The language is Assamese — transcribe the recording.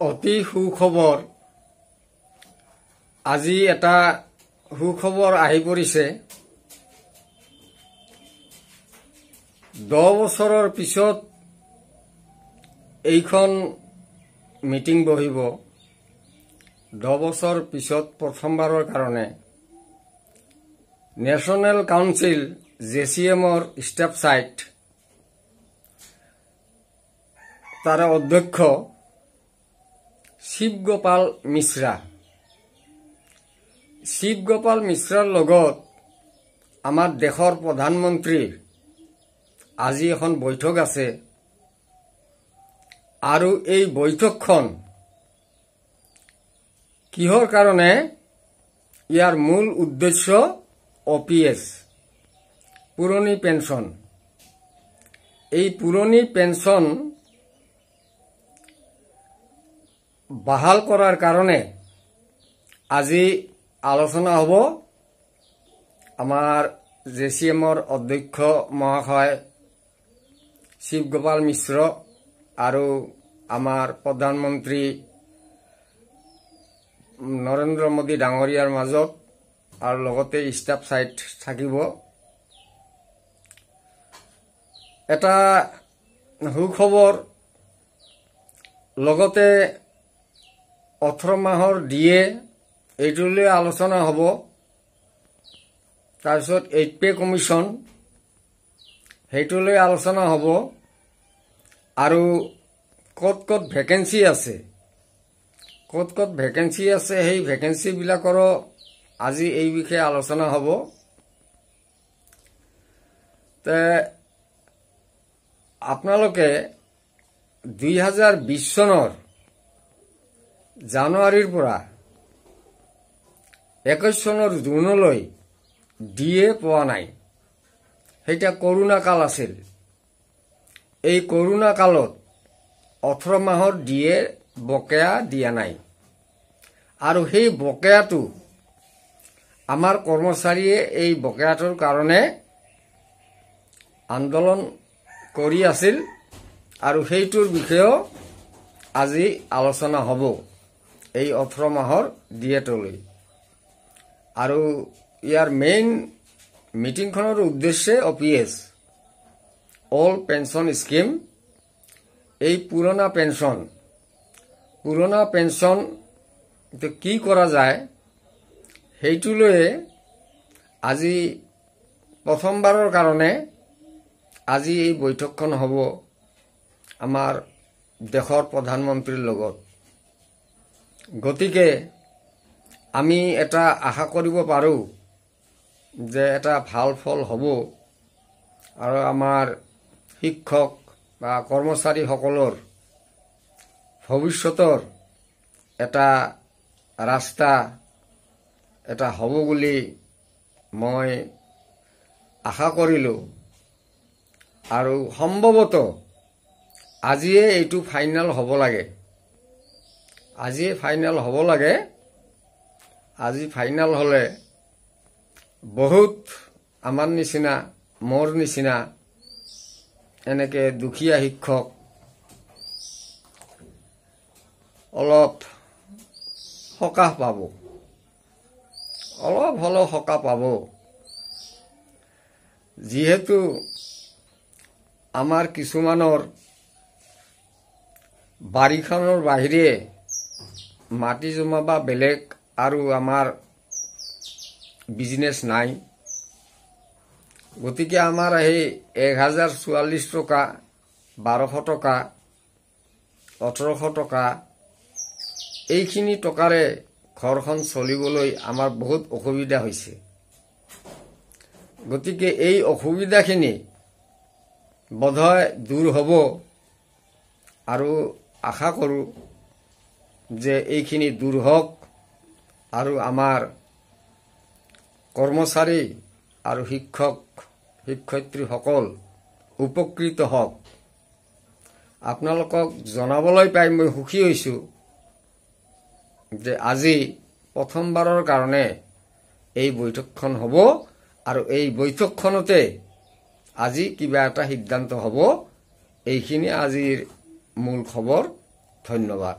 অতি সুখবৰ আজি এটা সুখবৰ আহি পৰিছে 10 বছৰৰ পিছত এইখন মিটিং বহিব 10 বছৰ পিছত প্ৰথমবাৰৰ কাৰণে নেশ্যনেল কাউন্সিল জেচিএমৰ ষ্টাফ সাইট তাৰ অধ্যক্ষ শিৱগোপাল মিশ্ৰাৰ লগত আমাৰ দেশৰ প্ৰধানমন্ত্ৰীৰ আজি এখন বৈঠক আছে আৰু এই বৈঠকখন কিহৰ কাৰণে ইয়াৰ মূল উদ্দেশ্য OPS পুৰণি পেনশন এই পুৰণি পেনশন বাহাল কৰাৰ কাৰণে আজি আলোচনা হ'ব আমাৰ জেচিএমৰ অধ্যক্ষ মহাশয় শিৱগোপাল মিশ্ৰ আৰু আমাৰ প্ৰধানমন্ত্ৰী নৰেন্দ্ৰ মোদী ডাঙৰীয়াৰ মাজত আৰু লগতে ষ্টাফ সাইট থাকিব এটা সুখবৰ লগতে 18 মাহৰ ডিএ এইটোলৈ আলোচনা হ'ব তাৰপিছত 8 পে কমিশন সেইটোলৈ আলোচনা হ'ব আৰু কত ভ্যাকেন্সি আছে সেই ভ্যাকেন্সি বিলাকৰ আজি এই বিষয়ে আলোচনা হ'ব তে আপোনালোকে 2020 চনৰ জানুৱাৰীৰ পৰা 21 চনৰ জুনলৈ ডিএ পোৱা নাই সেইটা কৰোনা কাল আছিল এই কৰোনা কালত 18 মাহৰ ডিএ বকেয়া দিয়া নাই আৰু সেই বকেয়াটো আমাৰ কৰ্মচাৰীয়ে এই বকেয়াটোৰ কাৰণে আন্দোলন কৰি আছিল আৰু সেইটোৰ বিষয়ে আজি আলোচনা হ'ব এই 18 মাহৰ ডিএটোলৈ আৰু ইয়াৰ মেইন মিটিংখনৰ উদ্দেশ্য OPS অল পেনশন স্কিম এই পুৰণা পেনশন কি কৰা যায় সেইটোলৈ আজি প্ৰথমবাৰৰ কাৰণে আজি এই বৈঠকখন হ'ব আমাৰ দেশৰ প্ৰধানমন্ত্ৰীৰ লগত গতিকে আমি এটা আশা কৰিব পাৰো যে এটা ভাল ফল হ'ব আৰু আমাৰ শিক্ষক বা কৰ্মচাৰী সকলৰ ভৱিষ্যতৰ এটা ৰাস্তা এটা হ'ব বুলি মই আশা কৰিলো আৰু সম্ভৱত আজিয়ে এইটো ফাইনাল হ'ব লাগে আজি ফাইনাল হলে বহুত আমাৰ নিচিনা মোৰ নিচিনা এনেকে দুখীয়া শিক্ষক অলপ সকাহ পাব অলপ হলেও সকাহ পাব যিহেতু আমাৰ কিছুমানৰ বাৰীখনৰ বাহিৰে মাটি জমা বা বেলেগ আৰু আমাৰ বিজনেস নাই গতিকে আমাৰ এই 1044 টকা 1200 টকা 1800 টকা এইখিনি টকাৰে ঘৰখন চলিবলৈ আমাৰ বহুত অসুবিধা হৈছে গতিকে এই অসুবিধাখিনি বোধহয় দূৰ হ'ব আৰু আশা কৰো যে এইখিনি দূৰ হওক আৰু আমাৰ কৰ্মচাৰী আৰু শিক্ষয়িত্ৰী সকল উপকৃত হওক আপোনালোকক জনাবলৈ পাই মই সুখী হৈছো যে আজি প্ৰথমবাৰৰ কাৰণে এই বৈঠকখন হ'ব আৰু এই বৈঠকখনতে আজি কিবা এটা সিদ্ধান্ত হ'ব এইখিনি আজিৰ মূল খবৰ ধন্যবাদ।